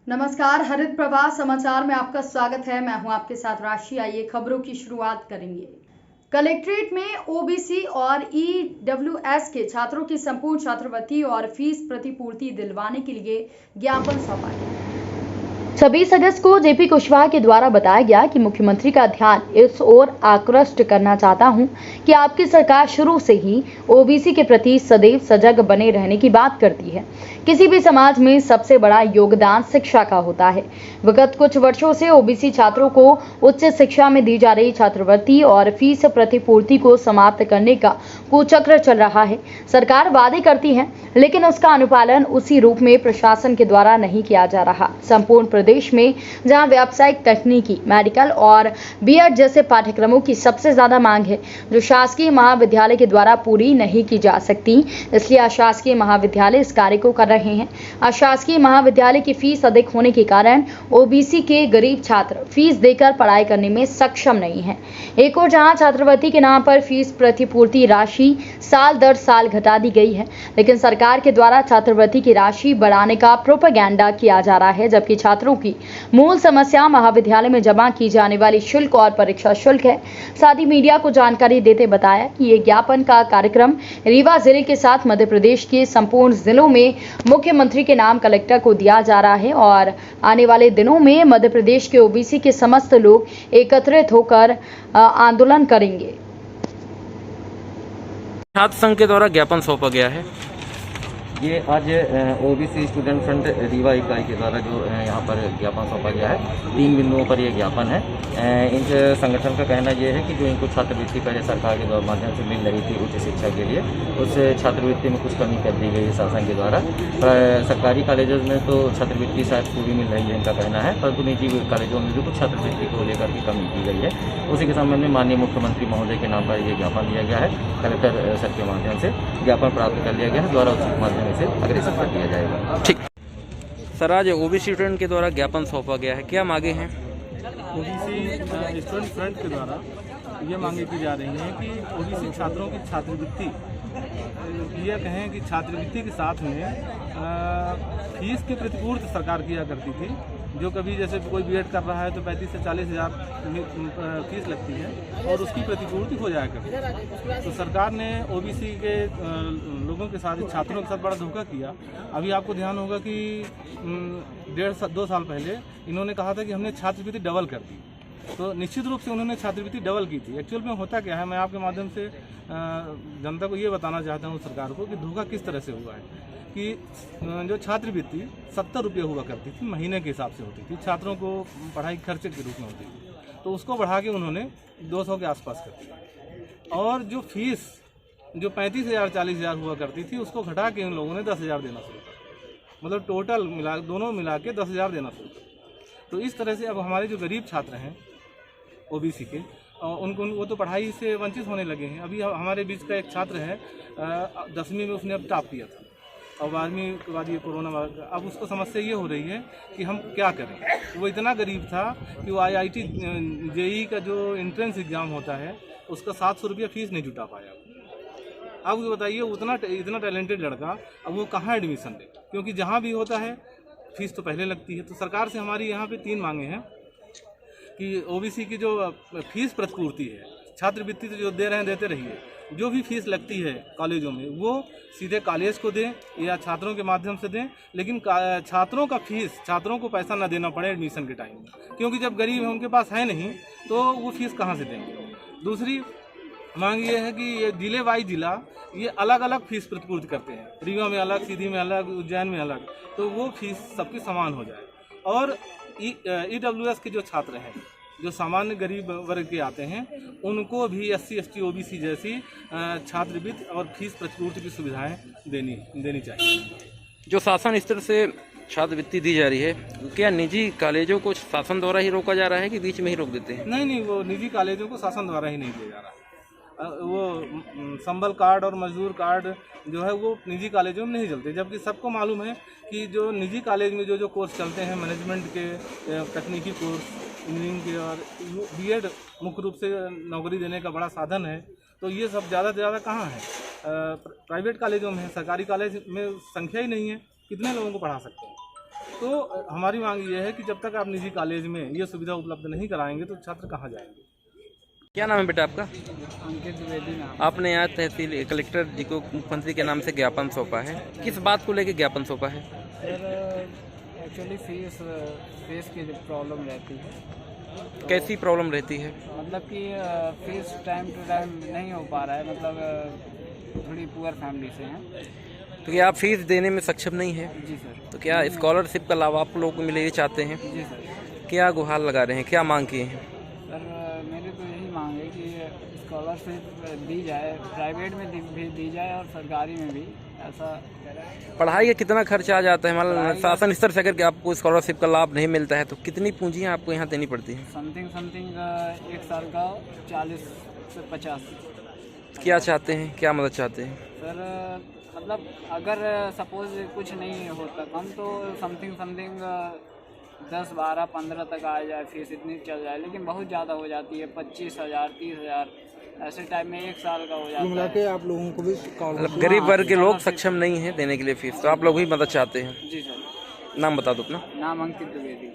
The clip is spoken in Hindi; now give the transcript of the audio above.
नमस्कार, हरित प्रवाह समाचार में आपका स्वागत है। मैं हूं आपके साथ राशि। आइए खबरों की शुरुआत करेंगे। कलेक्ट्रेट में ओबीसी और ईडब्ल्यूएस के छात्रों की संपूर्ण छात्रवृत्ति और फीस प्रतिपूर्ति दिलवाने के लिए ज्ञापन सौंपा गया। 26 अगस्त को जेपी कुशवाहा के द्वारा बताया गया कि मुख्यमंत्री का ध्यान इस ओर आकृष्ट करना चाहता हूं कि आपकी सरकार शुरू से ही ओबीसी के प्रति सदैव सजग बने रहने की बात करती है। किसी भी समाज में सबसे बड़ा योगदान शिक्षा का होता है। विगत कुछ वर्षों से ओबीसी छात्रों को उच्च शिक्षा में दी जा रही छात्रवृत्ति और फीस प्रतिपूर्ति को समाप्त करने का कुचक्र चल रहा है। सरकार वादे करती है, लेकिन उसका अनुपालन उसी रूप में प्रशासन के द्वारा नहीं किया जा रहा। संपूर्ण प्रदेश में जहां व्यावसायिक, तकनीकी, मेडिकल और बीएड जैसे पाठ्यक्रमों की सबसे ज्यादा मांग है, जो शासकीय महाविद्यालय के द्वारा पूरी नहीं की जा सकती, इसलिए अशासकीय महाविद्यालय इस कार्य को कर रहे हैं। अशासकीय महाविद्यालय की फीस अधिक होने के कारण ओबीसी के गरीब छात्र फीस देकर पढ़ाई करने में सक्षम नहीं है। एक और जहां छात्रवृत्ति के नाम पर फीस प्रतिपूर्ति राशि साल दर साल घटा दी गई है, लेकिन सरकार के द्वारा छात्रवृत्ति की राशि बढ़ाने का प्रोपेगेंडा किया जा रहा है, जबकि छात्रों की मूल समस्या महाविद्यालय में जमा की जाने वाली शुल्क और परीक्षा शुल्क है। साथ ही मीडिया को जानकारी देते बताया कि ये ज्ञापन का कार्यक्रम रीवा जिले के साथ मध्य प्रदेश के संपूर्ण जिलों में मुख्यमंत्री के नाम कलेक्टर को दिया जा रहा है और आने वाले दिनों में मध्य प्रदेश के ओबीसी के समस्त लोग एकत्रित होकर आंदोलन करेंगे। छात्र संघ के द्वारा ज्ञापन सौंपा गया है। ये आज ओबीसी स्टूडेंट फ्रंट रीवा इकाई के द्वारा जो यहाँ पर ज्ञापन सौंपा गया है, 3 बिंदुओं पर यह ज्ञापन है। इन संगठन का कहना यह है कि जो इनको छात्रवृत्ति पहले सरकार के माध्यम से मिल रही थी उच्च शिक्षा के लिए, उस छात्रवृत्ति में कुछ कमी कर दी गई है शासन के द्वारा। सरकारी कॉलेजों में तो छात्रवृत्ति शायद पूरी मिल रही है, इनका कहना है, परंतु निजी कॉलेजों में भी कुछ छात्रवृत्ति को लेकर के कमी की गई है। उसी के संबंध में माननीय मुख्यमंत्री महोदय के नाम पर यह ज्ञापन दिया गया है। कलेक्टर सर के माध्यम से ज्ञापन प्राप्त कर लिया गया है, द्वारा उसके माध्यम से अग्रेसर कर दिया जाएगा। ठीक सर, आज ओबीसी स्टूडेंट के द्वारा ज्ञापन सौंपा गया है, क्या मांगे हैं? ओबीसी स्टूडेंट फ्रंट के द्वारा ये मांगे की जा रही हैं कि ओबीसी छात्रों की छात्रवृत्ति, ये कहें कि छात्रवृत्ति के साथ में फीस की प्रतिपूर्ति सरकार किया करती थी। जो कभी जैसे कोई बीएड कर रहा है तो 35 से 40 हज़ार फीस लगती है और उसकी प्रतिपूर्ति हो जाया करती है। तो सरकार ने ओबीसी के लोगों के साथ, छात्रों के साथ बड़ा धोखा किया। अभी आपको ध्यान होगा कि 1.5-2 साल पहले इन्होंने कहा था कि हमने छात्रवृत्ति डबल कर दी, तो निश्चित रूप से उन्होंने छात्रवृत्ति डबल की थी। एक्चुअल में होता क्या है, मैं आपके माध्यम से जनता को ये बताना चाहता हूँ, सरकार को, कि धोखा किस तरह से हुआ है। कि जो छात्रवृत्ति 70 रुपये हुआ करती थी, महीने के हिसाब से होती थी, छात्रों को पढ़ाई खर्चे के रूप में होती थी, तो उसको बढ़ा के उन्होंने 200 के आसपास कर दिया। और जो फीस जो 35,000 40,000 हुआ करती थी, उसको घटा के उन लोगों ने 10,000 देना शुरू कर, मतलब टोटल दोनों मिला के 10,000 देना शुरू कर। तो इस तरह से अब हमारे जो गरीब छात्र हैं ओबीसी के, उनको वो तो पढ़ाई से वंचित होने लगे हैं। अभी हमारे बीच का एक छात्र है, 10वीं में उसने अब टॉप किया था, और 12वीं के बाद ये कोरोना, अब उसको समस्या ये हो रही है कि हम क्या करें। वो इतना गरीब था कि वो IIT JEE का जो एंट्रेंस एग्ज़ाम होता है उसका 700 रुपया फीस नहीं जुटा पाया। अब बताइए, इतना टैलेंटेड लड़का अब वो कहाँ एडमिशन दे, क्योंकि जहाँ भी होता है फीस तो पहले लगती है। तो सरकार से हमारी यहाँ पे 3 मांगे हैं कि ओबीसी की जो फीस प्रतिपूर्ति है, छात्रवृत्ति तो जो दे रहे हैं देते रहिए, जो भी फीस लगती है कॉलेजों में वो सीधे कॉलेज को दें या छात्रों के माध्यम से दें, लेकिन छात्रों का फीस, छात्रों को पैसा ना देना पड़े एडमिशन के टाइम में, क्योंकि जब गरीब है उनके पास है नहीं तो वो फीस कहाँ से देंगे। दूसरी मांग ये है कि ये जिले वाइज जिला ये अलग अलग फीस प्रतिपूर्ति करते हैं, रीवा में अलग, सीधी में अलग, उज्जैन में अलग, तो वो फीस सबकी समान हो जाए। और ईडब्ल्यूएस के जो छात्र हैं, जो सामान्य गरीब वर्ग के आते हैं, उनको भी SC ST OBC जैसी छात्रवृत्ति और फीस प्रतिपूर्ति की सुविधाएं देनी चाहिए। जो शासन स्तर से छात्रवृत्ति दी जा रही है, क्या निजी कॉलेजों को शासन द्वारा ही रोका जा रहा है कि बीच में ही रोक देते हैं? नहीं, वो निजी कॉलेजों को शासन द्वारा ही नहीं दिया जा रहा है। वो संबल कार्ड और मजदूर कार्ड जो है वो निजी कॉलेजों में नहीं चलते, जबकि सबको मालूम है कि जो निजी कॉलेज में जो कोर्स चलते हैं, मैनेजमेंट के, तकनीकी कोर्स, इंजीनियरिंग के और बीएड मुख्य रूप से नौकरी देने का बड़ा साधन है। तो ये सब ज़्यादा से ज़्यादा कहाँ है, प्राइवेट कॉलेजों में है। सरकारी कॉलेज में संख्या ही नहीं है, कितने लोगों को पढ़ा सकते हैं। तो हमारी मांग ये है कि जब तक आप निजी कॉलेज में ये सुविधा उपलब्ध नहीं कराएंगे तो छात्र कहाँ जाएंगे। क्या नाम है बेटा आपका? अंकित द्विवेदी नाम। आपने यहाँ तहसील कलेक्टर जी को मुख्यमंत्री के नाम से ज्ञापन सौंपा है, किस बात को लेकर ज्ञापन सौंपा है? सर एक्चुअली फीस की प्रॉब्लम रहती है। कैसी प्रॉब्लम रहती है? मतलब कि फीस टाइम टू टाइम नहीं हो पा रहा है, मतलब थोड़ी पुअर फैमिली से हैं। तो क्या आप फीस देने में सक्षम नहीं है? जी सर। तो क्या स्कॉलरशिप का लाभ आप लोगों को मिले ये चाहते हैं? जी सर। क्या गुहार लगा रहे हैं, क्या मांग किए हैं? सर मेरी तो यही मांग है कि स्कॉलरशिप दी जाए, प्राइवेट में भी दी जाए और सरकारी में भी। ऐसा पढ़ाई का कितना खर्चा आ जाता है? मान शासन स्तर से अगर आपको स्कॉलरशिप का लाभ नहीं मिलता है तो कितनी पूंजियाँ आपको यहाँ देनी पड़ती हैं? समथिंग एक साल का 40 से 50। क्या चाहते हैं, क्या मदद चाहते हैं? सर मतलब अगर सपोज कुछ नहीं होता कम तो समथिंग 10, 12, 15 तक आ जाए, फीस इतनी चल जाए। लेकिन बहुत ज़्यादा हो जाती है, 25,000, 30,000 ऐसे टाइम में एक साल का हो जाता है। के आप लोगों को भी मतलब गरीब वर्ग के लोग सक्षम नहीं है देने के लिए फीस, तो आप लोग भी मदद चाहते हैं। जी सर। नाम बता दो अपना। नाम अंकित द्विवेदी।